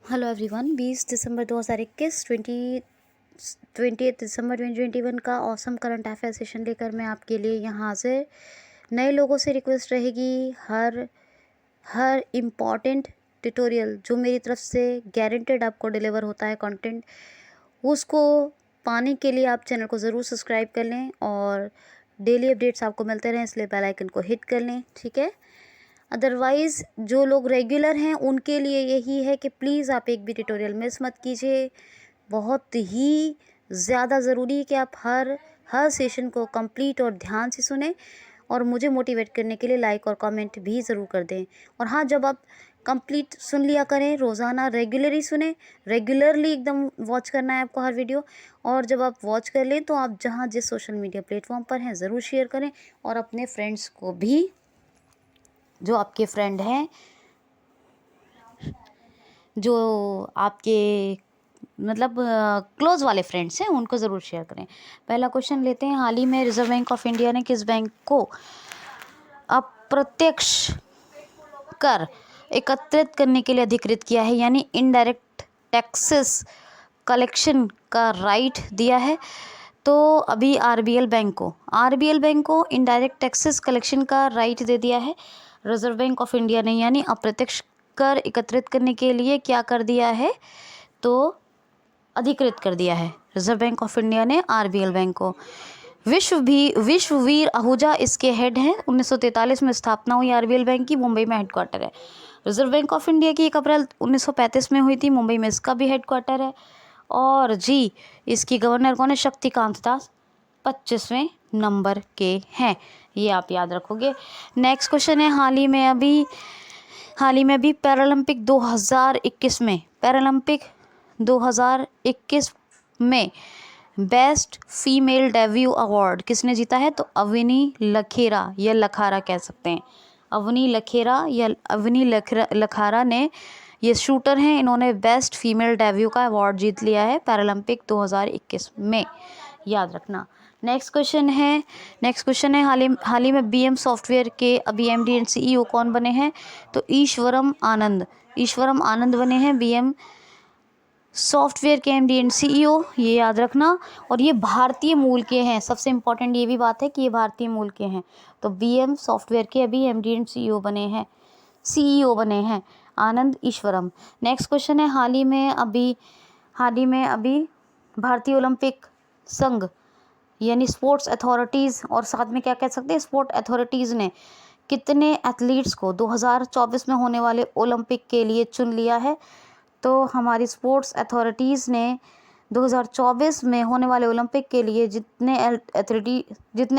Hello everyone. 20 दिसंबर 2021 20 दिसंबर 2021 का awesome current affair session लेकर मैं आपके लिए यहाँ से नए लोगों से रिक्वेस्ट रहेगी, हर इम्पॉर्टेंट ट्यूटोरियल जो मेरी तरफ से गारंटेड आपको डिलीवर होता है कंटेंट, उसको पाने के लिए आप चैनल को ज़रूर सब्सक्राइब कर लें और डेली अपडेट्स आपको मिलते रहें, इसलिए बेल आइकन को हिट कर लें, ठीक है। अदरवाइज़ जो लोग रेगुलर हैं उनके लिए यही है कि प्लीज़ आप एक भी ट्यूटोरियल मिस मत कीजिए। बहुत ही ज़्यादा ज़रूरी है कि आप हर सेशन को कंप्लीट और ध्यान से सुने और मुझे मोटिवेट करने के लिए लाइक और कमेंट भी ज़रूर कर दें। और हाँ, जब आप कंप्लीट सुन लिया करें, रोज़ाना रेगुलरली सुने, रेगुलरली एकदम वॉच करना है आपको हर वीडियो। और जब आप वॉच कर लें तो आप जहाँ जिस सोशल मीडिया प्लेटफॉर्म पर हैं ज़रूर शेयर करें और अपने फ्रेंड्स को भी, जो आपके फ्रेंड हैं, जो आपके मतलब क्लोज वाले फ्रेंड्स हैं, उनको ज़रूर शेयर करें। पहला क्वेश्चन लेते हैं। हाल ही में रिजर्व बैंक ऑफ इंडिया ने किस बैंक को अप्रत्यक्ष कर एकत्रित करने के लिए अधिकृत किया है, यानी इनडायरेक्ट टैक्सेस कलेक्शन का राइट दिया है? तो अभी आरबीएल बैंक को इनडायरेक्ट टैक्सेस कलेक्शन का राइट दे दिया है रिजर्व बैंक ऑफ इंडिया ने, यानी अप्रत्यक्ष कर एकत्रित करने के लिए क्या कर दिया है, तो अधिकृत कर दिया है रिजर्व बैंक ऑफ इंडिया ने आरबीएल बैंक को। विश्ववीर आहूजा इसके हेड हैं। 1943 में स्थापना हुई आरबीएल बैंक की, मुंबई में हेडक्वार्टर है। रिजर्व बैंक ऑफ इंडिया की 1 अप्रैल 1935 में हुई थी, मुंबई में इसका भी हेडक्वार्टर है। और जी, इसकी गवर्नर कौन है? शक्तिकांत दास 25वें नंबर के हैं, ये आप याद रखोगे। नेक्स्ट क्वेश्चन है। हाल ही में अभी पैरालंपिक 2021 में बेस्ट फीमेल डेब्यू अवार्ड किसने जीता है? तो अवनी लखेरा या लखारा कह सकते हैं, अवनी लखारा ने, ये शूटर हैं, इन्होंने बेस्ट फीमेल डेब्यू का अवार्ड जीत लिया है पैरालंपिक 2021 में, याद रखना। नेक्स्ट क्वेश्चन है। हाल ही में बीएम सॉफ्टवेयर के अभी एमडी एंड सीईओ कौन बने हैं? तो ईश्वरम आनंद बने हैं बीएम सॉफ्टवेयर के एमडी एंड सीईओ, ये याद रखना। और ये भारतीय मूल के हैं, सबसे इम्पोर्टेंट ये भी बात है कि ये भारतीय मूल के हैं। तो बीएम सॉफ्टवेयर के अभी एमडी एंड सीईओ बने हैं आनंद ईश्वरम। नेक्स्ट क्वेश्चन है। हाल ही में अभी भारतीय ओलंपिक संघ यानी स्पोर्ट्स अथॉरिटीज़, और साथ में क्या कह सकते हैं, स्पोर्ट अथॉरिटीज़ ने कितने एथलीट्स को 2024 में होने वाले ओलंपिक के लिए चुन लिया है? तो हमारी स्पोर्ट्स अथॉरिटीज़ ने 2024 में होने वाले ओलंपिक के लिए जितने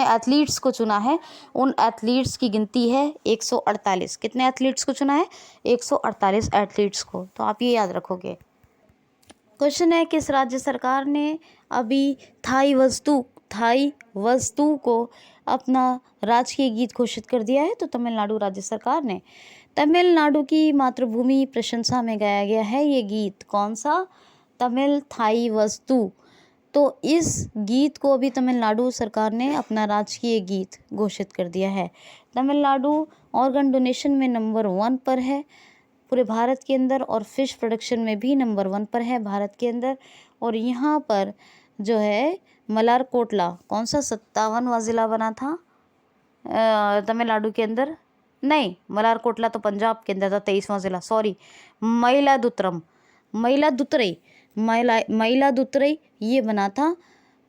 एथलीट्स को चुना है, उन एथलीट्स की गिनती है 148। कितने एथलीट्स को चुना है? 148 एथलीट्स को, तो आप ये याद रखोगे। क्वेश्चन है, किस राज्य सरकार ने अभी थाई वस्तु को अपना राजकीय गीत घोषित कर दिया है? तो तमिलनाडु राज्य सरकार ने। तमिलनाडु की मातृभूमि प्रशंसा में गाया गया है ये गीत, कौन सा? तमिल थाई वस्तु। तो इस गीत को अभी तमिलनाडु सरकार ने अपना राजकीय गीत घोषित कर दिया है। तमिलनाडु ऑर्गन डोनेशन में नंबर 1 पर है पूरे भारत के अंदर, और फिश प्रोडक्शन में भी नंबर 1 पर है भारत के अंदर। और यहाँ पर जो है मलारकोटला, कौन सा 57वां ज़िला बना था तमिलनाडु के अंदर? नहीं, मलारकोटला तो पंजाब के अंदर था, 23वां ज़िला, सॉरी। मयिलादुतुरई ये बना था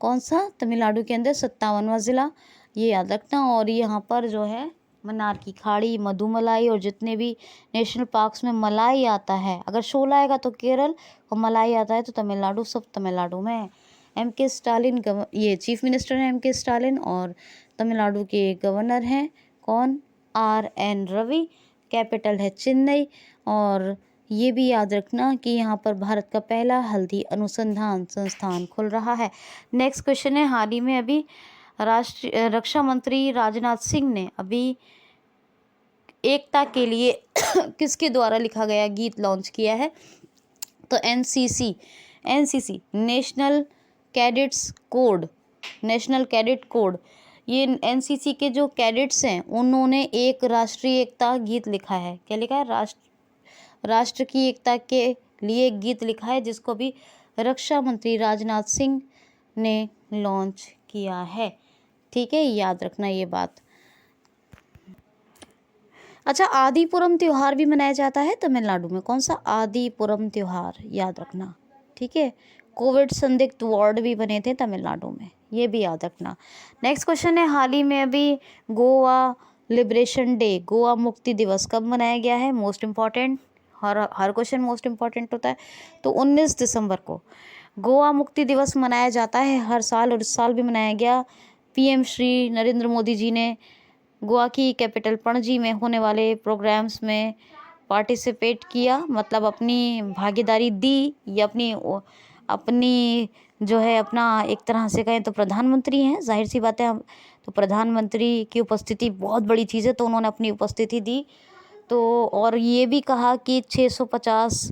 कौन सा? तमिलनाडु के अंदर 57वां ज़िला, ये याद रखना। और यहाँ पर जो है मन्नार की खाड़ी, मधुमलाई और जितने भी नेशनल पार्क्स में मलाई आता है, अगर शोला आएगा तो केरल और मलाई आता है तो तमिलनाडु, सब तमिलनाडु में है। एमके स्टालिन ये चीफ मिनिस्टर हैं एमके स्टालिन, और तमिलनाडु के गवर्नर हैं कौन? आरएन रवि। कैपिटल है चेन्नई। और ये भी याद रखना कि यहाँ पर भारत का पहला हल्दी अनुसंधान संस्थान खुल रहा है। नेक्स्ट क्वेश्चन है। हाल ही में अभी राष्ट्रीय रक्षा मंत्री राजनाथ सिंह ने अभी एकता के लिए किसके द्वारा लिखा गया गीत लॉन्च किया है? तो एनसीसी नेशनल कैडेट कोड, ये एनसीसी के जो कैडेट्स हैं उन्होंने एक राष्ट्रीय एकता गीत लिखा है। क्या लिखा है? राष्ट्र की एकता के लिए एक गीत लिखा है जिसको भी रक्षा मंत्री राजनाथ सिंह ने लॉन्च किया है। ठीक है, याद रखना ये बात। अच्छा, आदिपुरम त्यौहार भी मनाया जाता है तमिलनाडु में। कौन सा? आदिपुरम त्यौहार, याद रखना। ठीक है, कोविड संदिग्ध वार्ड भी बने थे तमिलनाडु में, ये भी याद रखना। नेक्स्ट क्वेश्चन है, हाल ही में अभी गोवा लिबरेशन डे, गोवा मुक्ति दिवस कब मनाया गया है? मोस्ट इम्पॉर्टेंट, हर क्वेश्चन मोस्ट इम्पॉर्टेंट होता है। तो 19 दिसंबर को गोवा मुक्ति दिवस मनाया जाता है हर साल, और इस साल भी मनाया गया। पीएम श्री नरेंद्र मोदी जी ने गोवा की कैपिटल पणजी में होने वाले प्रोग्राम्स में पार्टिसिपेट किया, मतलब अपनी भागीदारी दी, या अपनी जो है अपना एक तरह से कहें तो प्रधानमंत्री हैं, जाहिर सी बात है। हम तो प्रधानमंत्री की उपस्थिति बहुत बड़ी चीज़ है, तो उन्होंने अपनी उपस्थिति दी। तो और ये भी कहा कि 650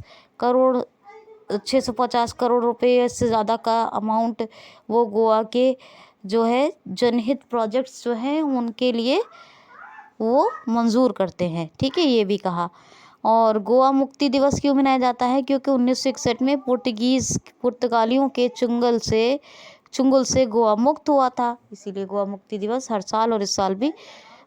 करोड़ रुपए से ज़्यादा का अमाउंट वो गोवा के जो है जनहित प्रोजेक्ट्स जो हैं उनके लिए वो मंजूर करते हैं। ठीक है, ये भी कहा। और गोवा मुक्ति दिवस क्यों मनाया जाता है? क्योंकि 1961 में पुर्तगालियों के चुंगल से गोवा मुक्त हुआ था, इसीलिए गोवा मुक्ति दिवस हर साल, और इस साल भी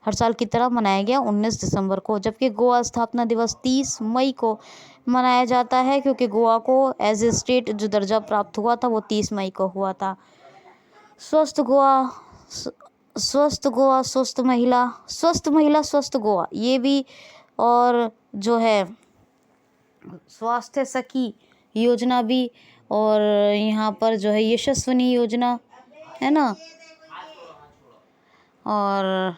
हर साल की तरह मनाया गया 19 दिसंबर को। जबकि गोवा स्थापना दिवस 30 मई को मनाया जाता है, क्योंकि गोवा को एज ए स्टेट जो दर्जा प्राप्त हुआ था वो 30 मई को हुआ था। स्वस्थ गोवा स्वस्थ महिला स्वस्थ गोवा, ये भी। और जो है स्वास्थ्य सखी योजना भी, और यहाँ पर जो है यशस्विनी योजना है ना, और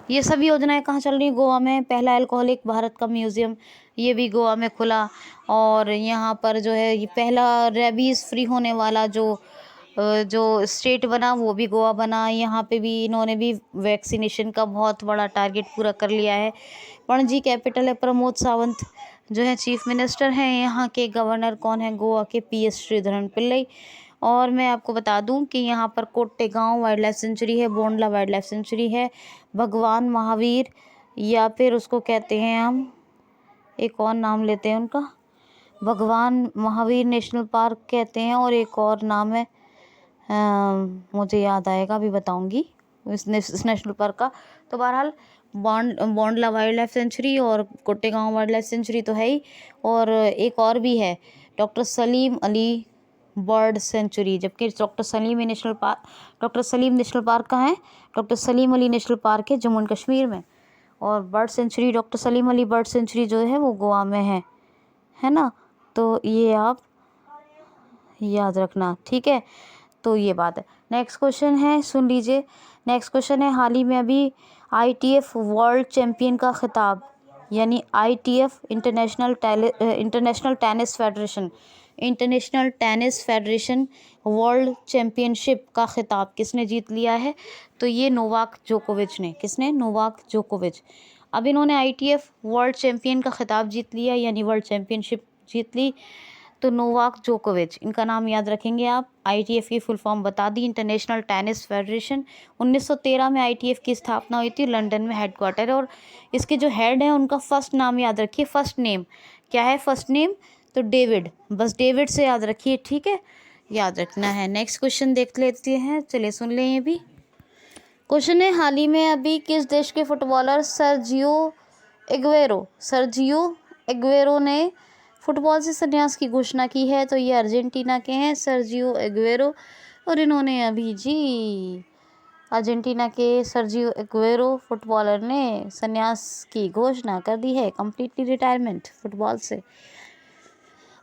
ये सभी योजनाएं कहाँ चल रही? गोवा में। पहला अल्कोहलिक भारत का म्यूज़ियम, ये भी गोवा में खुला। और यहाँ पर जो है ये पहला रेबीज़ फ्री होने वाला जो स्टेट बना वो भी गोवा बना। यहाँ पे भी इन्होंने भी वैक्सीनेशन का बहुत बड़ा टारगेट पूरा कर लिया है। पणजी कैपिटल है। प्रमोद सावंत जो है चीफ मिनिस्टर हैं। यहाँ के गवर्नर कौन है? गोवा के PS श्रीधरन पिल्लई। और मैं आपको बता दूं कि यहाँ पर कोट्टेगांव वाइल्ड लाइफ सेंचुरी है, बोंडला वाइल्ड लाइफ सेंचुरी है, भगवान महावीर या फिर उसको कहते हैं हम, एक और नाम लेते हैं उनका, भगवान महावीर नेशनल पार्क कहते हैं, और एक और नाम है मुझे याद आएगा, अभी बताऊंगी इस नेशनल पार्क का। तो बहरहाल बोंडला वाइल्ड लाइफ सेंचुरी और कोट्टेगांव वाइल्ड लाइफ सेंचुरी तो है ही, और एक और भी है doctor Salim Ali bird sanctuary. जबकि डॉक्टर सलीम नेशनल पार्क कहाँ है? Doctor Salim Ali national park है जम्मू एंड कश्मीर में। और bird sanctuary doctor Salim Ali bird sanctuary जो है वो गोवा में है ना। तो ये आप याद रखना, ठीक है। तो ये बात है। नेक्स्ट क्वेश्चन है, सुन लीजिए। नेक्स्ट क्वेश्चन है, हाल ही में अभी ITF वर्ल्ड चैम्पियन का खिताब, यानी ITF international tennis federation world championship का खिताब किसने जीत लिया है? तो ये नोवाक जोकोविच ने। किसने? नोवाक जोकोविच। अब इन्होंने ITF वर्ल्ड चैम्पियन का खिताब जीत लिया, यानी वर्ल्ड चैम्पियनशिप जीत ली। तो नोवाक जोकोविच, इनका नाम याद रखेंगे आप। ITF की फुल फॉर्म बता दी, इंटरनेशनल टेनिस फेडरेशन। 1913 में ITF की स्थापना हुई थी, लंदन में हेडक्वार्टर है। और इसके जो हेड हैं उनका फर्स्ट नाम याद रखिए। फर्स्ट नेम क्या है? फर्स्ट नेम तो डेविड, बस डेविड से याद रखिए, ठीक है, याद रखना है। नेक्स्ट क्वेश्चन देख लेते हैं, चलिए सुन लें ये भी। क्वेश्चन है, हाल ही में अभी किस देश के फुटबॉलर सर्जियो एग्वेरो ने फुटबॉल से संन्यास की घोषणा की है? तो ये अर्जेंटीना के हैं, सर्जियो एग्वेरो। और इन्होंने अभी जी अर्जेंटीना के सर्जियो एग्वेरो फुटबॉलर ने संन्यास की घोषणा कर दी है, कंप्लीटली रिटायरमेंट फुटबॉल से।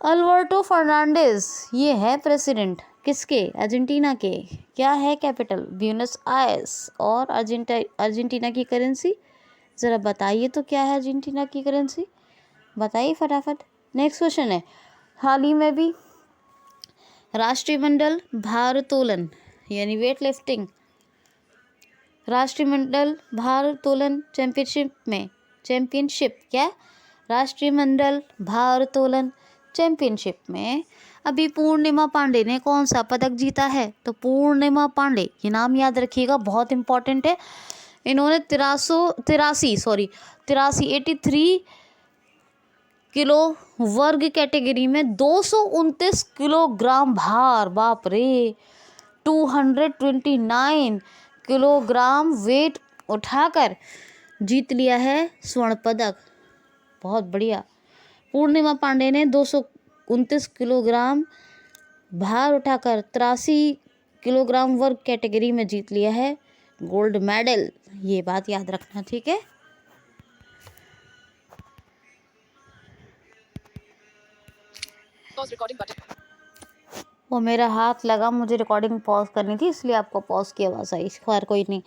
अल्बर्टो फर्नांडिस, ये है प्रेसिडेंट किसके? अर्जेंटीना के। क्या है कैपिटल? Buenos Aires. और अर्जेंटीना की करेंसी ज़रा बताइए तो क्या है अर्जेंटीना की करेंसी? बताइए फटाफट। नेक्स्ट क्वेश्चन है, हाल ही में भी राष्ट्रमंडल भारोत्तोलन यानी वेट लिफ्टिंग राष्ट्रमंडल भारोत्तोलन चैंपियनशिप क्या? राष्ट्रमंडल भारोत्तोलन चैंपियनशिप में अभी पूर्णिमा पांडे ने कौन सा पदक जीता है? तो पूर्णिमा पांडे, ये नाम याद रखिएगा, बहुत इंपॉर्टेंट है। इन्होंने 83 किलो वर्ग कैटेगरी में 229 किलोग्राम भार, बाप रे, 229 किलोग्राम वेट उठाकर जीत लिया है स्वर्ण पदक। बहुत बढ़िया। पूर्णिमा पांडे ने 229 किलोग्राम भार उठाकर 83 किलोग्राम वर्ग कैटेगरी में जीत लिया है गोल्ड मेडल। ये बात याद रखना, ठीक है। वो मेरा हाथ लगा, मुझे रिकॉर्डिंग पॉज करनी थी इसलिए आपको पॉज की आवाज़ आई। खैर कोई नहीं,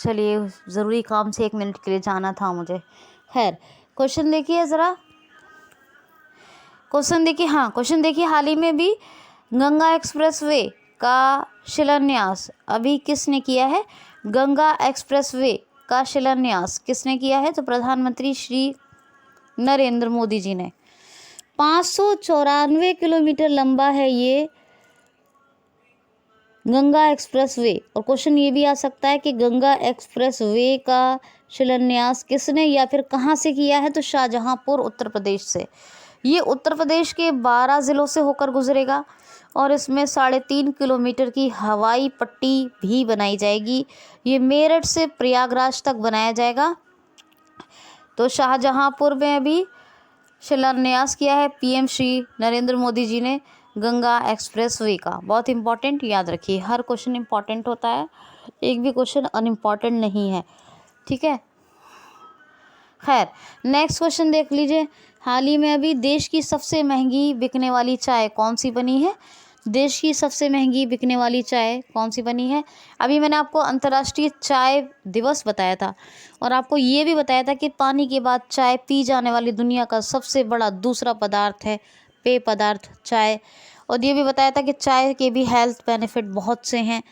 चलिए, ज़रूरी काम से 1 मिनट के लिए जाना था मुझे। खैर क्वेश्चन देखिए ज़रा, क्वेश्चन देखिए। हाँ, क्वेश्चन देखिए, हाल ही में भी गंगा एक्सप्रेसवे का शिलान्यास अभी किसने किया है? गंगा एक्सप्रेसवे का शिलान्यास किसने किया है? तो प्रधानमंत्री श्री नरेंद्र मोदी जी ने। 594 किलोमीटर लंबा है ये गंगा एक्सप्रेसवे। और क्वेश्चन ये भी आ सकता है कि गंगा एक्सप्रेसवे का शिलान्यास किसने या फिर कहाँ से किया है? तो शाहजहांपुर उत्तर प्रदेश से। ये उत्तर प्रदेश के 12 ज़िलों से होकर गुजरेगा और इसमें 3.5 किलोमीटर की हवाई पट्टी भी बनाई जाएगी। ये मेरठ से प्रयागराज तक बनाया जाएगा। तो शाहजहांपुर में अभी शिलान्यास किया है पीएम श्री नरेंद्र मोदी जी ने गंगा एक्सप्रेसवे का। बहुत इंपॉर्टेंट, याद रखिए, हर क्वेश्चन इंपॉर्टेंट होता है, एक भी क्वेश्चन अनइम्पॉर्टेंट नहीं है, ठीक है। खैर नेक्स्ट क्वेश्चन देख लीजिए। हाल ही में अभी देश की सबसे महंगी बिकने वाली चाय कौन सी बनी है? देश की सबसे महंगी बिकने वाली चाय कौन सी बनी है? अभी मैंने आपको अंतर्राष्ट्रीय चाय दिवस बताया था और आपको ये भी बताया था कि पानी के बाद चाय पी जाने वाली दुनिया का सबसे बड़ा दूसरा पदार्थ है पेय पदार्थ चाय। और ये भी बताया था कि चाय के भी हेल्थ बेनिफिट बहुत से हैं।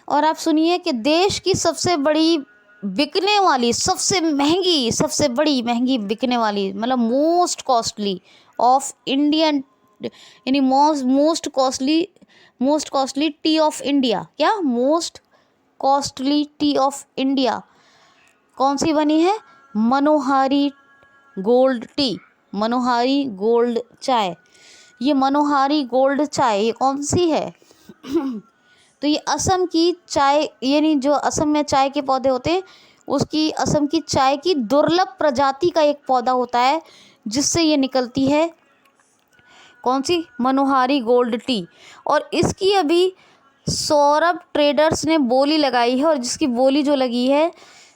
और आप सुनिए कि देश की सबसे बड़ी बिकने वाली, सबसे महंगी, सबसे बड़ी महंगी बिकने वाली, मतलब मोस्ट कॉस्टली ऑफ इंडियन, यानी most costly tea of India. क्या? Most costly tea of India कौन सी बनी है? Manohari gold tea, Manohari gold चाय। ये मनोहारी गोल्ड चाय ये कौन सी है? तो ये असम की चाय, यानी जो असम में चाय के पौधे होते हैं उसकी, असम की चाय की दुर्लभ प्रजाति का एक पौधा होता है जिससे ये निकलती है। कौन सी? मनोहारी गोल्ड टी। और इसकी अभी सौरभ ट्रेडर्स ने बोली लगाई है और जिसकी बोली जो लगी है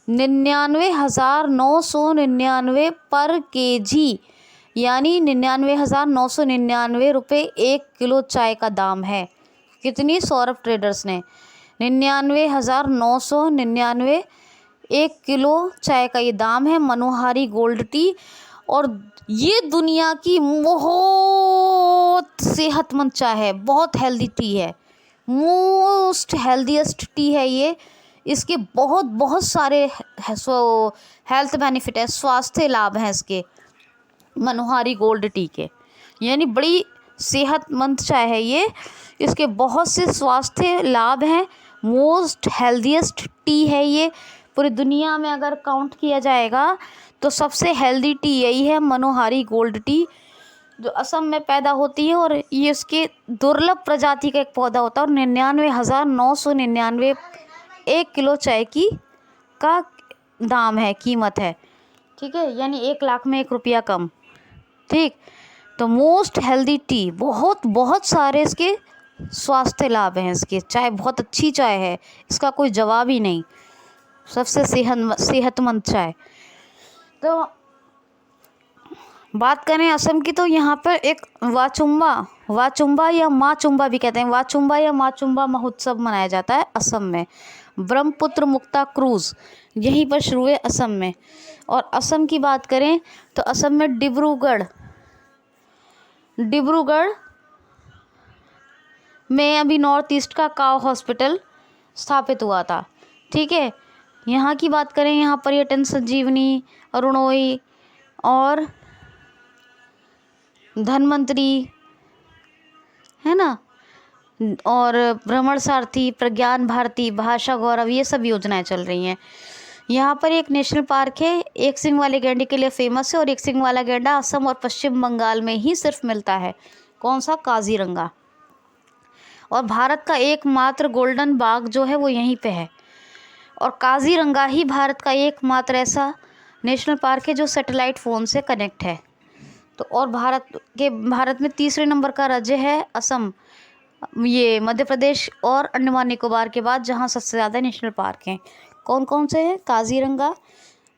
99,999 पर केजी, यानी 99,999 रुपये 1 किलो चाय का दाम है। कितनी? सौरभ ट्रेडर्स ने 99,999 1 किलो चाय का ये दाम है, मनोहारी गोल्ड टी। और ये दुनिया की बहुत सेहतमंद चाय है, बहुत हेल्दी टी है, मोस्ट हेल्दीएस्ट टी है ये। इसके बहुत बहुत सारे हेल्थ बेनिफिट है, स्वास्थ्य लाभ हैं इसके, मनोहारी गोल्ड टी के, यानी बड़ी सेहतमंद चाय है ये। इसके बहुत से स्वास्थ्य लाभ हैं, मोस्ट हेल्दीएस्ट टी है ये। पूरी दुनिया में अगर काउंट किया जाएगा तो सबसे हेल्दी टी यही है, मनोहारी गोल्ड टी, जो असम में पैदा होती है। और ये इसके दुर्लभ प्रजाति का एक पौधा होता है। और 99,999 1 किलो चाय की का दाम है, कीमत है, ठीक है, यानी 1 लाख में 1 रुपया कम, ठीक। तो मोस्ट हेल्दी टी, बहुत बहुत सारे इसके स्वास्थ्य लाभ हैं इसके। चाय बहुत अच्छी चाय है, इसका कोई जवाब ही नहीं, सबसे सेहतमंद चाय। तो बात करें असम की तो यहाँ पर एक वाचुम्बा या माचुम्बा भी कहते हैं, वाचुम्बा या माचुम्बा महोत्सव मनाया जाता है असम में। ब्रह्मपुत्र मुक्ता क्रूज़ यहीं पर शुरू हुए असम में। और असम की बात करें तो असम में डिब्रूगढ़ में अभी नॉर्थ ईस्ट का काव हॉस्पिटल स्थापित हुआ था, ठीक है। यहाँ की बात करें, यहाँ पर्यटन संजीवनी, अरुणोई और धनवंतरी है ना, और भ्रमण सारथी, प्रज्ञान भारती, भाषा गौरव, ये सब योजनाएं चल रही हैं। यहाँ पर एक नेशनल पार्क है, एक सींग वाले गैंडे के लिए फेमस है और एक सींग वाला गैंडा असम और पश्चिम बंगाल में ही सिर्फ मिलता है। कौन सा? काजीरंगा। और भारत का एकमात्र गोल्डन बाग जो है वो यहीं पे है। और काजीरंगा ही भारत का एकमात्र ऐसा नेशनल पार्क है जो सैटेलाइट फ़ोन से कनेक्ट है। तो और भारत में तीसरे नंबर का राज्य है असम, ये मध्य प्रदेश और अंडमान निकोबार के बाद, जहाँ सबसे ज़्यादा नेशनल पार्क हैं। कौन कौन से हैं? काजीरंगा,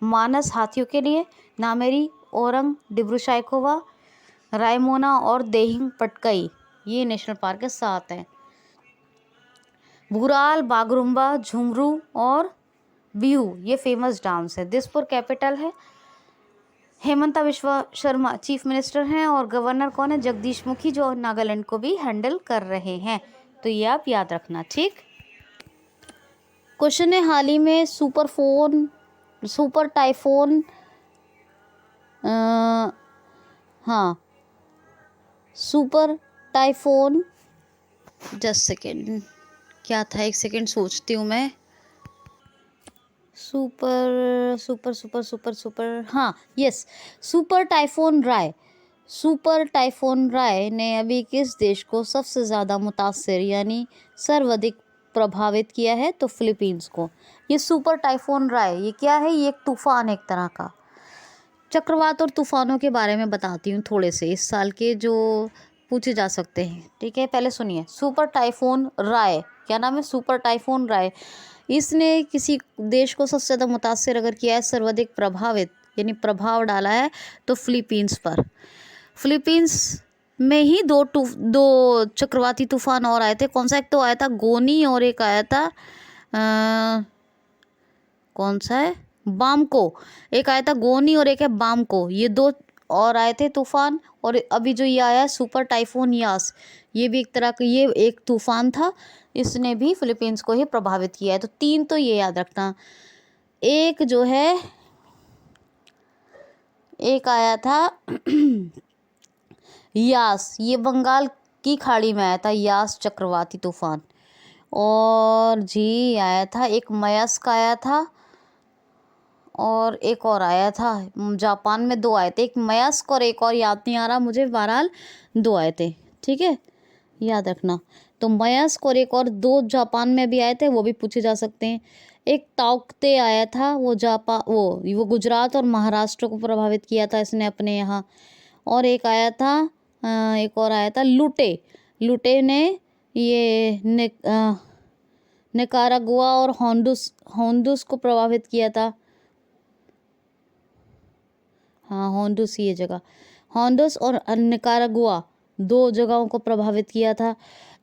मानस हाथियों के लिए, नामेरी, ओरंग, डिब्रू साइखोवा, रायमोना और देहिंग पटकई, ये नेशनल पार्क के 7 हैं। भूराल, बागरुम्बा, झुमरू और बिहू ये फेमस डांस है। दिसपुर कैपिटल है। हेमंता बिस्वा शर्मा चीफ मिनिस्टर हैं और गवर्नर कौन है? जगदीश मुखी, जो नागालैंड को भी हैंडल कर रहे हैं। तो ये आप याद रखना, ठीक। क्वेश्चन है, हाल ही में super typhoon super typhoon just second, क्या था, एक सेकेंड सोचती हूँ मैं। सुपर टाइफोन राय ने अभी किस देश को सबसे ज़्यादा मुतासिर यानी सर्वाधिक प्रभावित किया है? तो फिलीपींस को। ये सुपर टाइफोन राय ये क्या है? ये एक तूफान, एक तरह का चक्रवात और तूफानों के बारे में बताती हूँ थोड़े से, इस साल के जो पूछे जा सकते हैं, ठीक है। पहले सुनिए, सुपर टाइफोन राय, क्या नाम है? सुपर टाइफोन राय। इसने किसी देश को सबसे ज़्यादा मुतासिर अगर किया है, सर्वाधिक प्रभावित यानी प्रभाव डाला है, तो फिलीपींस पर। फिलीपींस में ही दो चक्रवाती तूफान और आए थे। कौन सा? एक तो आया था गोनी और एक आया था कौन सा है? बामको। एक आया था गोनी और एक है बामको, ये 2 और आए थे तूफान। और अभी जो ये आया सुपर टाइफोन यास, ये भी एक तरह का, ये एक तूफान था, इसने भी फिलीपींस को ही प्रभावित किया है। तो 3 तो ये याद रखना। एक जो है, एक आया था यास, ये बंगाल की खाड़ी में आया था, यास चक्रवाती तूफान। और जी आया था एक मयस्क आया था और एक और आया था, जापान में 2 आए थे, एक मयस्क और एक और याद नहीं आ रहा मुझे, बहरहाल 2 आए थे, ठीक है, याद रखना। तो मयस्क और एक और 2 जापान में भी आए थे, वो भी पूछे जा सकते हैं। एक ताउक्ते आया था, वो गुजरात और महाराष्ट्र को प्रभावित किया था इसने अपने यहाँ। और एक आया था एक और आया था लुटे ने ये निकारागुआ और होंडुस को प्रभावित किया था। हाँ, होंडुस, ये जगह होंडुस और निकारागुआ 2 जगहों को प्रभावित किया था।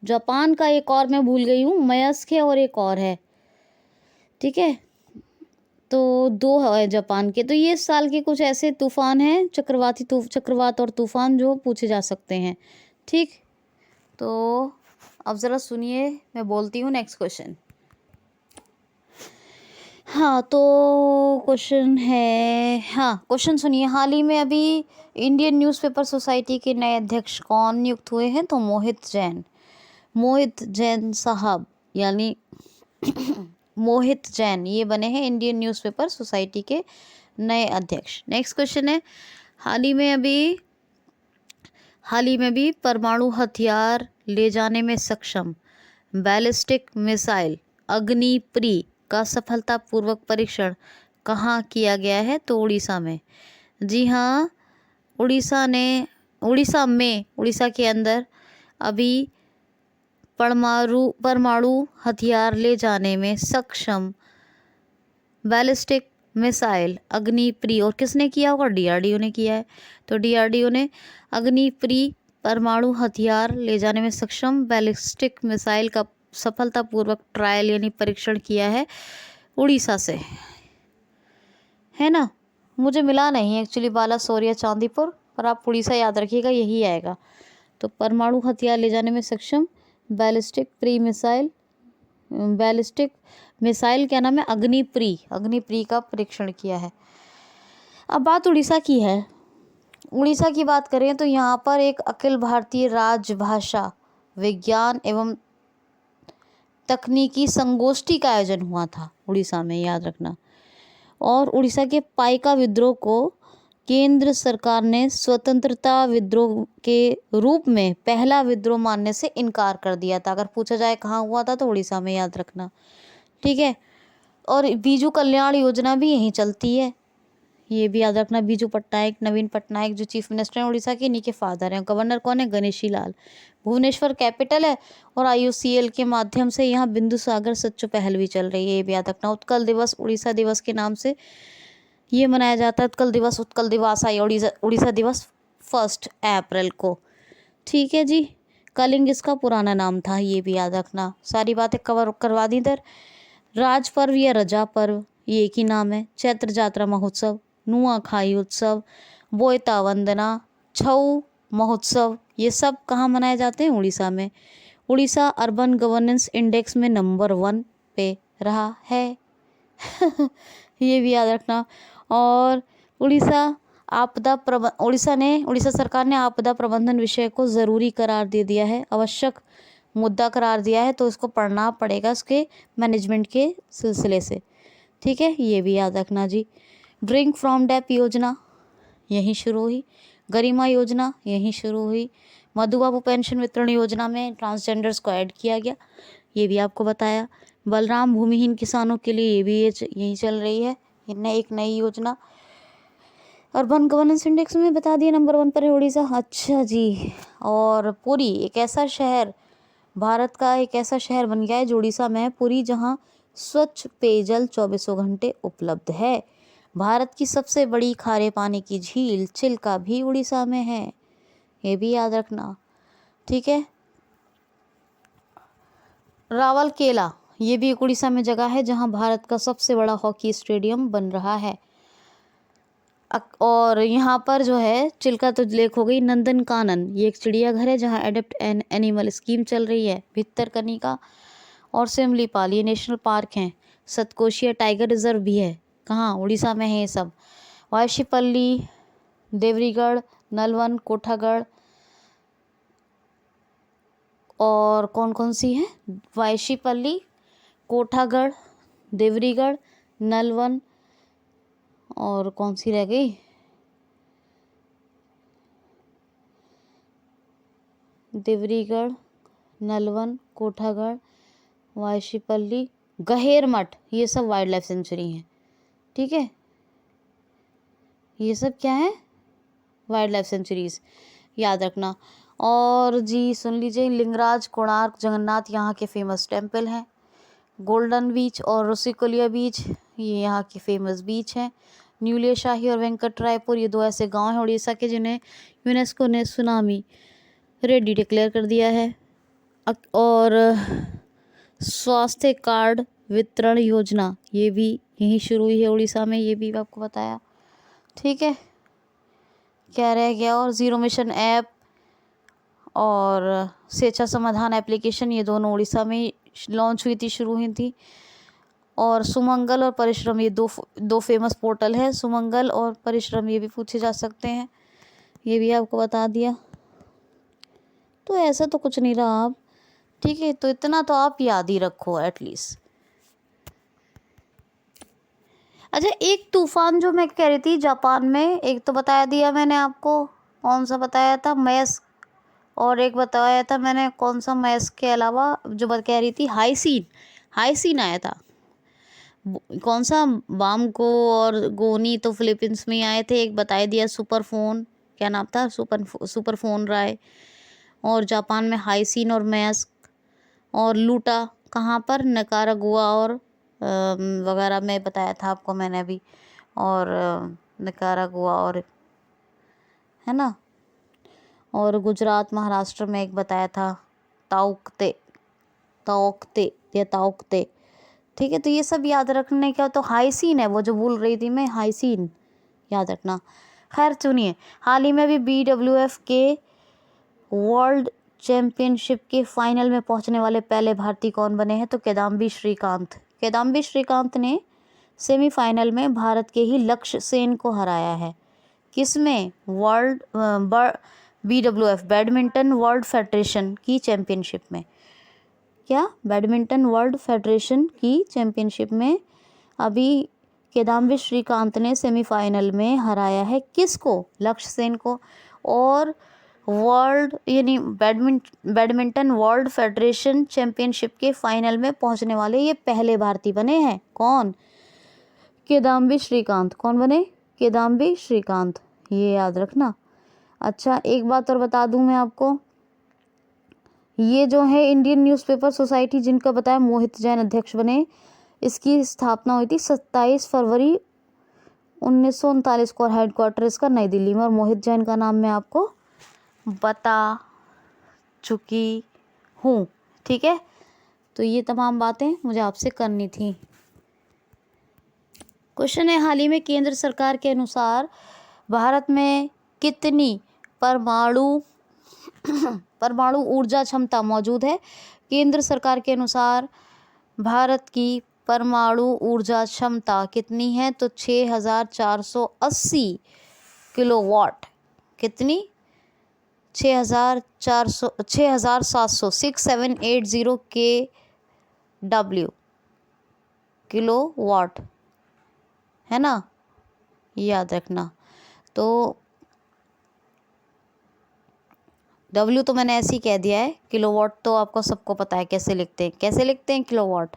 जापान का एक और मैं भूल गई हूँ, मयस्क है और एक और है, ठीक है। तो 2 है जापान के। तो ये साल के कुछ ऐसे तूफान हैं, चक्रवात और तूफान जो पूछे जा सकते हैं, ठीक। तो अब ज़रा सुनिए, मैं बोलती हूँ नेक्स्ट क्वेश्चन। हाँ, तो क्वेश्चन सुनिए, हाल ही में अभी इंडियन न्यूज़पेपर सोसाइटी के नए अध्यक्ष कौन नियुक्त हुए हैं? तो मोहित जैन साहब, यानी मोहित जैन, ये बने हैं इंडियन न्यूज़पेपर सोसाइटी के नए अध्यक्ष। नेक्स्ट क्वेश्चन है, हाल ही में भी परमाणु हथियार ले जाने में सक्षम बैलिस्टिक मिसाइल अग्निप्री का सफलतापूर्वक परीक्षण कहाँ किया गया है? तो उड़ीसा में। जी हाँ, उड़ीसा के अंदर अभी परमाणु हथियार ले जाने में सक्षम बैलिस्टिक मिसाइल अग्निप्री, और किसने किया होगा? डीआरडीओ ने किया है। तो डीआरडीओ ने अग्निप्री परमाणु हथियार ले जाने में सक्षम बैलिस्टिक मिसाइल का सफलतापूर्वक ट्रायल यानी परीक्षण किया है उड़ीसा से, है ना। मुझे मिला नहीं एक्चुअली बालासोर या चांदीपुर, पर आप उड़ीसा याद रखिएगा, यही आएगा। तो परमाणु हथियार ले जाने में सक्षम बैलिस्टिक मिसाइल क्या नाम है? अग्निप्री का परीक्षण किया है। अब बात उड़ीसा की है। उड़ीसा की बात करें तो यहाँ पर एक अखिल भारतीय राजभाषा विज्ञान एवं तकनीकी संगोष्ठी का आयोजन हुआ था उड़ीसा में, याद रखना। और उड़ीसा के पाइका विद्रोह को केंद्र सरकार ने स्वतंत्रता विद्रोह के रूप में पहला विद्रोह मानने से इनकार कर दिया था। अगर पूछा जाए कहाँ हुआ था तो उड़ीसा में, याद रखना, ठीक है। और बीजू कल्याण योजना भी यहीं चलती है, ये भी याद रखना। बीजू पट्टनायक, नवीन पटनायक जो चीफ मिनिस्टर हैं उड़ीसा के, इन्हीं के फादर हैं। गवर्नर कौन है? गणेशी लाल। भुवनेश्वर कैपिटल है और IOCL के माध्यम से यहाँ बिंदु सागर सच्चो पहल भी चल रही है, ये भी याद रखना। उत्कल दिवस उड़ीसा दिवस के नाम से ये मनाया जाता है। उत्कल दिवस, उत्कल दिवस आई उड़ीसा दिवस 1 अप्रैल को, ठीक है जी। कलिंग इसका पुराना नाम था, ये भी याद रखना। सारी बातें कवर करवा दी इधर। राज पर्व या रजा पर्व ये एक ही नाम है। चैत्र जात्रा महोत्सव, नुआखाई उत्सव, बोयता वंदना, छऊ महोत्सव, ये सब कहाँ मनाए जाते हैं? उड़ीसा में। उड़ीसा अर्बन गवर्नेंस इंडेक्स में नंबर 1 पे रहा है ये भी याद रखना। और उड़ीसा सरकार ने आपदा प्रबंधन विषय को ज़रूरी करार दे दिया है, आवश्यक मुद्दा करार दिया है, तो इसको पढ़ना पड़ेगा उसके मैनेजमेंट के सिलसिले से, ठीक है, ये भी याद रखना जी। ड्रिंक फ्रॉम डेप योजना यहीं शुरू हुई, गरिमा योजना यहीं शुरू हुई, मधुबाबू पेंशन वितरण योजना में ट्रांसजेंडर्स को ऐड किया गया, ये भी आपको बताया। बलराम भूमिहीन किसानों के लिए ये भी यहीं चल रही है, एक नई योजना। अर्बन गवर्नेंस इंडेक्स में बता दिया नंबर 1 पर है उड़ीसा। अच्छा जी। और पुरी एक ऐसा शहर, भारत का एक ऐसा शहर बन गया है जो उड़ीसा में है, पुरी, जहाँ स्वच्छ पेयजल 24 घंटे उपलब्ध है। भारत की सबसे बड़ी खारे पानी की झील चिल्का भी उड़ीसा में है, ये भी याद रखना, ठीक है। रावलकेला ये भी एक उड़ीसा में जगह है जहां भारत का सबसे बड़ा हॉकी स्टेडियम बन रहा है। और यहाँ पर जो है चिल्का तो लेक हो गई। नंदन कानन ये एक चिड़ियाघर है जहाँ एडप्ट एन एनिमल स्कीम चल रही है। भितरकनिका और सिमलीपाल ये नेशनल पार्क हैं। सतकोशिया टाइगर रिजर्व भी है, कहाँ? उड़ीसा में है ये सब। वायशीपल्ली, देवरीगढ़, नलवन, कोठागढ़, और कौन कौन सी है? वायशीपल्ली, कोठागढ़, देवरीगढ़, नलवन, और कौन सी रह गई? देवरीगढ़, नलवन, कोठागढ़, वायशीपल्ली, गहेरमठ, ये सब वाइल्ड लाइफ सेंचुरी हैं, ठीक है। ये सब क्या है? वाइल्ड लाइफ सेंचुरीज, याद रखना। और जी सुन लीजिए, लिंगराज, कोणार्क, जगन्नाथ यहाँ के फेमस टेम्पल हैं। गोल्डन बीच और ऋषिकुलिया बीच ये यहाँ के फेमस बीच हैं। न्यूलिया शाही और वेंकटरायपुर ये 2 ऐसे गांव हैं उड़ीसा के जिन्हें यूनेस्को ने सुनामी रेडी डिक्लेयर कर दिया है। और स्वास्थ्य कार्ड वितरण योजना ये भी यहीं शुरू हुई है उड़ीसा में, ये भी आपको बताया, ठीक है। क्या रह गया? और जीरो मिशन ऐप और स्वेच्छा समाधान एप्लीकेशन ये दोनों उड़ीसा में लॉन्च हुई थी, शुरू हुई थी। और सुमंगल और परिश्रम ये दो फेमस पोर्टल है। सुमंगल और परिश्रम ये भी पूछे जा सकते हैं, ये भी आपको बता दिया। तो ऐसा तो कुछ नहीं रहा अब, ठीक है। तो इतना तो आप याद ही रखो एटलीस्ट। अच्छा, एक तूफान जो मैं कह रही थी जापान में, एक तो बताया दिया मैंने आपको, कौन सा बताया था? मैस। और एक बताया था मैंने कौन सा? मैस के अलावा जो कह रही थी हाईसीन आया था। कौन सा? बामको और गोनी तो फिलीपींस में आए थे। एक बताया दिया सुपरफोन, क्या नाम था? सुपरफोन राय। और जापान में हाईसीन और मैस। और लूटा कहाँ पर? निकारागुआ और वगैरह में बताया था आपको मैंने अभी। और निकारागुआ और, है ना। और गुजरात महाराष्ट्र में एक बताया था ताउकते, ठीक है। तो ये सब याद रखने का। तो हाईसीन है वो जो बोल रही थी मैं, हाईसीन याद रखना। खैर सुनिए, हाल ही में भी BWF के वर्ल्ड चैम्पियनशिप के फाइनल में पहुंचने वाले पहले भारतीय कौन बने हैं? तो किदाम्बी श्रीकांत ने सेमीफाइनल में भारत के ही लक्ष्य सेन को हराया है। किसमें? BWF बैडमिंटन वर्ल्ड फेडरेशन की चैम्पियनशिप में। क्या? बैडमिंटन वर्ल्ड फेडरेशन की चैम्पियनशिप में अभी किदाम्बी श्रीकांत ने सेमीफाइनल में हराया है किसको? लक्ष्य सेन को। और वर्ल्ड यानी बैडमिंटन वर्ल्ड फेडरेशन चैंपियनशिप के फाइनल में पहुंचने वाले ये पहले भारतीय बने हैं। कौन? किदाम्बी श्रीकांत। कौन बने? किदाम्बी श्रीकांत, ये याद रखना। अच्छा, एक बात और बता दूं मैं आपको, ये जो है इंडियन न्यूज़पेपर सोसाइटी जिनका बताया मोहित जैन अध्यक्ष बने, इसकी स्थापना हुई थी 27 फरवरी 1939 को और हेडक्वार्टर इसका नई दिल्ली में। और मोहित जैन का नाम मैं आपको बता चुकी हूँ। ठीक है, तो ये तमाम बातें मुझे आपसे करनी थी। क्वेश्चन है, हाल ही में केंद्र सरकार के अनुसार भारत में कितनी परमाणु ऊर्जा क्षमता मौजूद है? केंद्र सरकार के अनुसार भारत की परमाणु ऊर्जा क्षमता कितनी है? तो 6480 किलोवाट। कितनी? 6780 KW किलोवाट, है ना, याद रखना। तो W तो मैंने ऐसे ही कह दिया है, किलोवाट तो आपको सबको पता है कैसे लिखते हैं। कैसे लिखते हैं किलोवाट?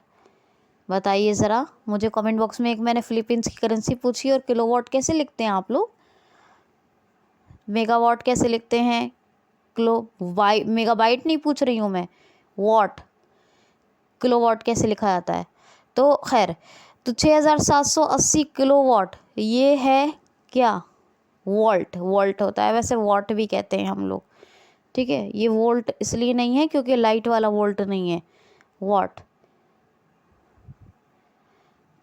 बताइए ज़रा मुझे कमेंट बॉक्स में। एक मैंने फिलीपींस की करेंसी पूछी और किलोवाट कैसे लिखते हैं आप लोग? मेगावाट कैसे लिखते हैं? मेगाबाइट नहीं पूछ रही हूँ मैं, वाट। किलोवाट कैसे लिखा जाता है? तो खैर, तो 6780 किलोवाट ये है क्या? वोल्ट। वोल्ट होता है, वैसे वाट भी कहते हैं हम लोग। ठीक है, ये वोल्ट इसलिए नहीं है क्योंकि लाइट वाला वोल्ट नहीं है, वाट।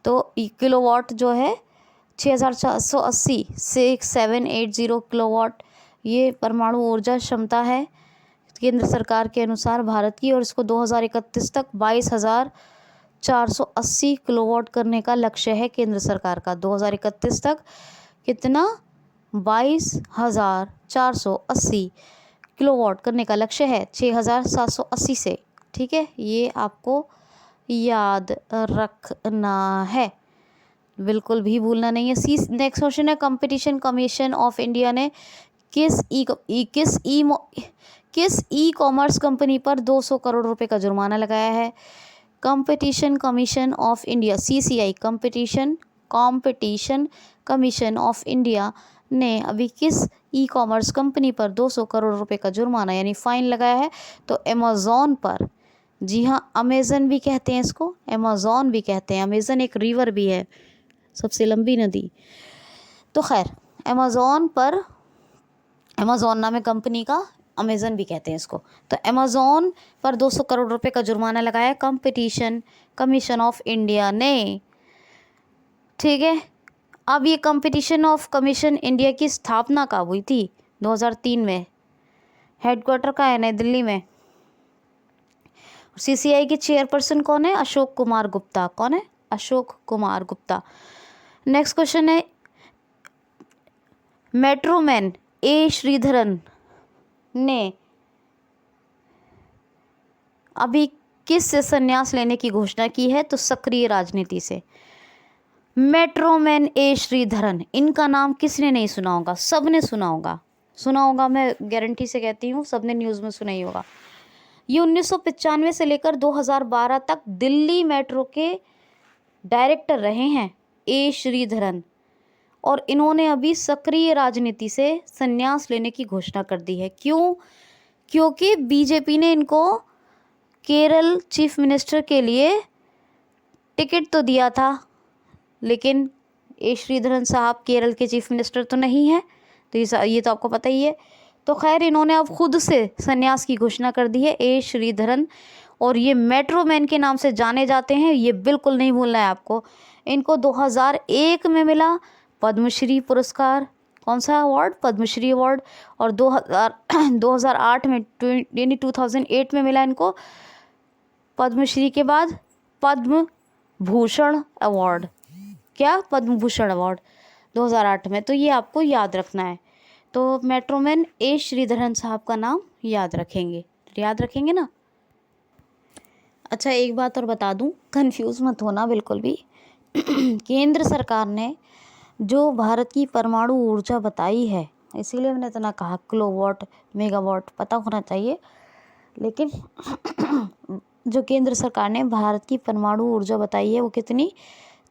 तो किलोवाट जो है 6480 6780 किलोवाट, ये परमाणु ऊर्जा क्षमता है केंद्र सरकार के अनुसार भारत की। और इसको 2031 तक 22,480 किलोवाट करने का लक्ष्य है केंद्र सरकार का। 2031 तक कितना? 22,480 किलोवाट करने का लक्ष्य है 6780 से। ठीक है, ये आपको याद रखना है, बिल्कुल भी भूलना नहीं है। नेक्स्ट क्वेश्चन है, कंपटीशन कमीशन ऑफ इंडिया ने किस ई कॉमर्स कंपनी पर 200 करोड़ रुपए का जुर्माना लगाया है? Competition commission of India CCI competition commission of India ने अभी किस ई कॉमर्स कंपनी पर 200 करोड़ रुपए का जुर्माना यानी फाइन लगाया है? तो अमेज़ॉन पर। जी हाँ, अमेज़न भी कहते हैं इसको, अमेज़ॉन भी कहते हैं। अमेज़न एक रिवर भी है, सबसे लंबी नदी। तो खैर, अमेज़ॉन नाम है कंपनी का, अमेज़न भी कहते हैं इसको। तो अमेज़ॉन पर 200 करोड़ रुपए का जुर्माना लगाया कंपटीशन कमीशन ऑफ इंडिया ने। ठीक है, अब ये कंपटीशन ऑफ कमीशन इंडिया की स्थापना कब हुई थी? 2003 में। हेडक्वार्टर का है नई दिल्ली में। CCI के चेयरपर्सन कौन है? अशोक कुमार गुप्ता। कौन है? अशोक कुमार गुप्ता। नेक्स्ट क्वेश्चन है, मेट्रोमैन A श्रीधरन ने अभी किस से संन्यास लेने की घोषणा की है? तो सक्रिय राजनीति से। मेट्रोमैन A श्रीधरन, इनका नाम किसने नहीं सुना होगा? सबने सुना होगा, मैं गारंटी से कहती हूँ, सबने न्यूज़ में सुना ही होगा। ये 1995 से लेकर 2012 तक दिल्ली मेट्रो के डायरेक्टर रहे हैं A श्रीधरन, और इन्होंने अभी सक्रिय राजनीति से संन्यास लेने की घोषणा कर दी है। क्यों? क्योंकि बीजेपी ने इनको केरल चीफ मिनिस्टर के लिए टिकट तो दिया था, लेकिन A श्रीधरन साहब केरल के चीफ मिनिस्टर तो नहीं है, तो ये तो आपको पता ही है। तो खैर, इन्होंने अब खुद से संन्यास की घोषणा कर दी है A श्रीधरन, और ये मेट्रोमैन के नाम से जाने जाते हैं, ये बिल्कुल नहीं भूलना है आपको। इनको 2001 में मिला पद्मश्री पुरस्कार। कौन सा अवार्ड? पद्मश्री अवार्ड। और 2008 में यानी 2008 में मिला इनको पद्मश्री के बाद पद्म भूषण अवार्ड। क्या? पद्म भूषण अवार्ड 2008 में। तो ये आपको याद रखना है। तो मेट्रोमैन A श्रीधरन साहब का नाम याद रखेंगे ना। अच्छा, एक बात और बता दूं, कंफ्यूज मत होना बिल्कुल भी। केंद्र सरकार ने जो भारत की परमाणु ऊर्जा बताई है, इसीलिए मैंने इतना कहा किलोवाट मेगावाट पता होना चाहिए, लेकिन जो केंद्र सरकार ने भारत की परमाणु ऊर्जा बताई है वो कितनी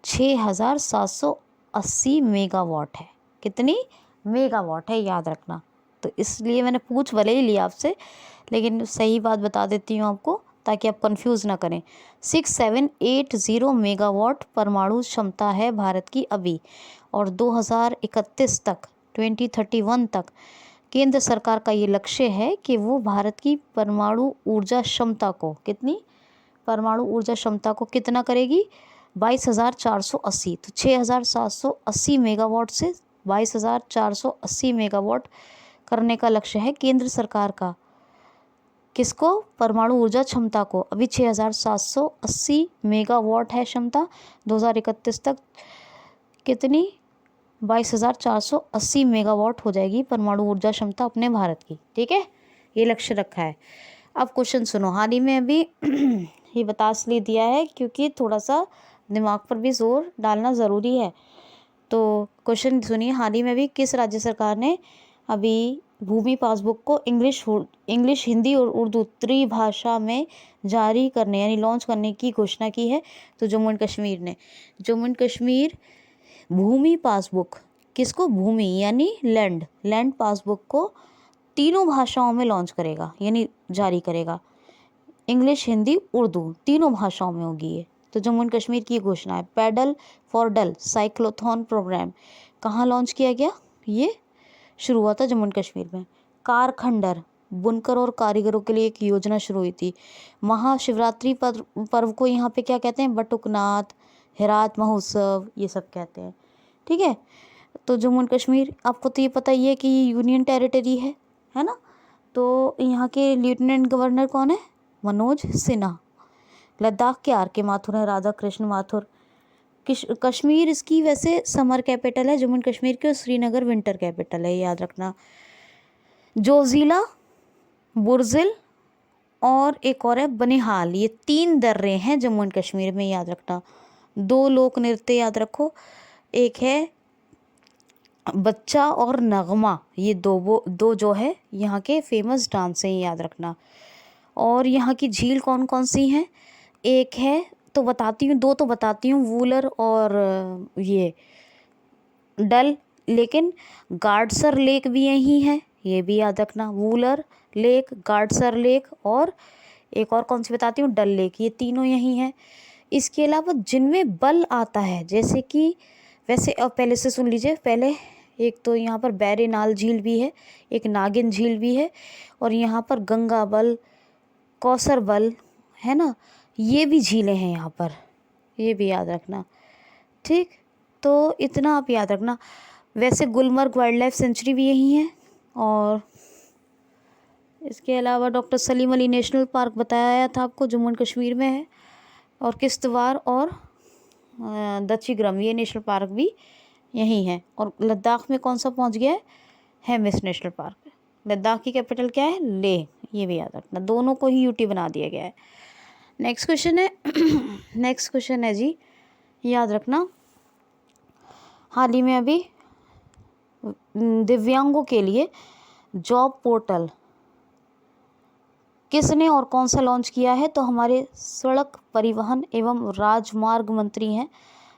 6780 मेगावाट है। कितनी मेगावाट है, याद रखना। तो इसलिए मैंने पूछ भले ही लिया आपसे, लेकिन सही बात बता देती हूँ आपको ताकि आप कंफ्यूज ना करें। 6780 मेगावाट परमाणु क्षमता है भारत की अभी, और 2031 तक 2031 तक केंद्र सरकार का ये लक्ष्य है कि वो भारत की परमाणु ऊर्जा क्षमता को कितनी परमाणु ऊर्जा क्षमता को कितना करेगी 22,480। तो 6,780 मेगावाट से 22,480 मेगावाट करने का लक्ष्य है केंद्र सरकार का। किसको? परमाणु ऊर्जा क्षमता को। अभी 6,780 मेगावाट है क्षमता, 2031 तक कितनी 22,480 मेगावाट हो जाएगी परमाणु ऊर्जा क्षमता अपने भारत की। ठीक है, ये लक्ष्य रखा है। अब क्वेश्चन सुनो। हाल ही में अभी ये बता इसलिए दिया है क्योंकि थोड़ा सा दिमाग पर भी जोर डालना ज़रूरी है। तो क्वेश्चन सुनिए। हाल ही में भी किस राज्य सरकार ने अभी भूमि पासबुक को इंग्लिश हिंदी और उर्दू त्रिभाषा में जारी करने यानी लॉन्च करने की घोषणा की है? तो जम्मू एंड कश्मीर ने। जम्मू एंड कश्मीर भूमि पासबुक, किसको? भूमि यानी लैंड पासबुक को तीनों भाषाओं में लॉन्च करेगा यानी जारी करेगा। इंग्लिश हिंदी उर्दू तीनों भाषाओं में होगी ये। तो जम्मू एंड कश्मीर की घोषणा है। Pedal for Dal cyclothon programme कहाँ लॉन्च किया गया? ये शुरू हुआ था जम्मू एंड कश्मीर में। कारखंडर बुनकर और कारीगरों के लिए एक योजना शुरू हुई थी। महाशिवरात्रि पर्व को यहाँ पे क्या कहते हैं? बटुकनाथ, हेरात महोत्सव, ये सब कहते हैं। ठीक है, तो जम्मू एंड कश्मीर आपको तो ये पता ही है कि यूनियन टेरिटरी है ना। तो यहाँ के लेफ्टिनेंट गवर्नर कौन है? मनोज सिन्हा। लद्दाख के आर के माथुर है, राधा कृष्ण माथुर। कश्मीर इसकी वैसे समर कैपिटल है जम्मू एंड कश्मीर की, और श्रीनगर विंटर कैपिटल है, याद रखना। जोजिला, बुर्जिल और एक और है बनिहाल, ये 3 दर्रे हैं जम्मू एंड कश्मीर में, याद रखना। 2 लोक नृत्य याद रखो, एक है बच्चा और नगमा, ये दो जो है यहाँ के फेमस डांस हैं, याद रखना। और यहाँ की झील कौन कौन सी हैं? एक है तो बताती हूँ, 2 तो बताती हूँ, वूलर और ये डल, लेकिन गाडसर लेक भी यही है, ये भी याद रखना। वूलर लेक, गाडसर लेक और एक और कौन सी बताती हूँ, डल लेक, ये तीनों यही हैं। इसके अलावा जिनमें बल आता है, जैसे कि वैसे अब पहले से सुन लीजिए। पहले एक तो यहाँ पर बैरेनाल झील भी है, एक नागिन झील भी है, और यहाँ पर गंगा बल, कौसर बल है ना, ये भी झीलें हैं यहाँ पर, ये भी याद रखना। ठीक, तो इतना आप याद रखना। वैसे गुलमर्ग वाइल्ड लाइफ सेंचुरी भी यही है, और इसके अलावा doctor Salim Ali national park बताया था आपको, जम्मू एंड कश्मीर में है, और किश्तवाड़ और दक्षिग्रम ये नेशनल पार्क भी यही है। और लद्दाख में कौन सा पहुंच गया है? Hemis national park. लद्दाख की कैपिटल क्या है? लेह, ये भी याद रखना। दोनों को ही यूटी बना दिया गया है। नेक्स्ट क्वेश्चन है नेक्स्ट क्वेश्चन है जी, याद रखना। हाल ही में अभी दिव्यांगों के लिए जॉब पोर्टल किसने और कौन सा लॉन्च किया है? तो हमारे सड़क परिवहन एवं राजमार्ग मंत्री हैं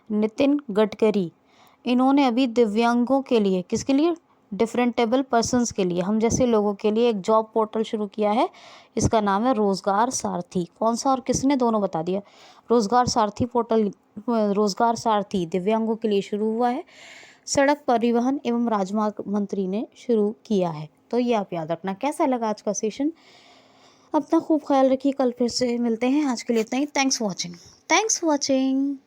नितिन गडकरी। इन्होंने अभी दिव्यांगों के लिए, किसके लिए? डिफरेंटेबल पर्सन्स के लिए, हम जैसे लोगों के लिए एक जॉब पोर्टल शुरू किया है। इसका नाम है रोजगार सारथी। कौन सा और किसने? दोनों बता दिया। रोजगार सारथी पोर्टल, रोजगार सारथी दिव्यांगों के लिए शुरू हुआ है, सड़क परिवहन एवं राजमार्ग मंत्री ने शुरू किया है। तो ये आप याद रखना। कैसा लगा आज का सेशन? अपना खूब ख्याल रखिए, कल फिर से मिलते हैं। आज के लिए इतना ही। Thanks for watching.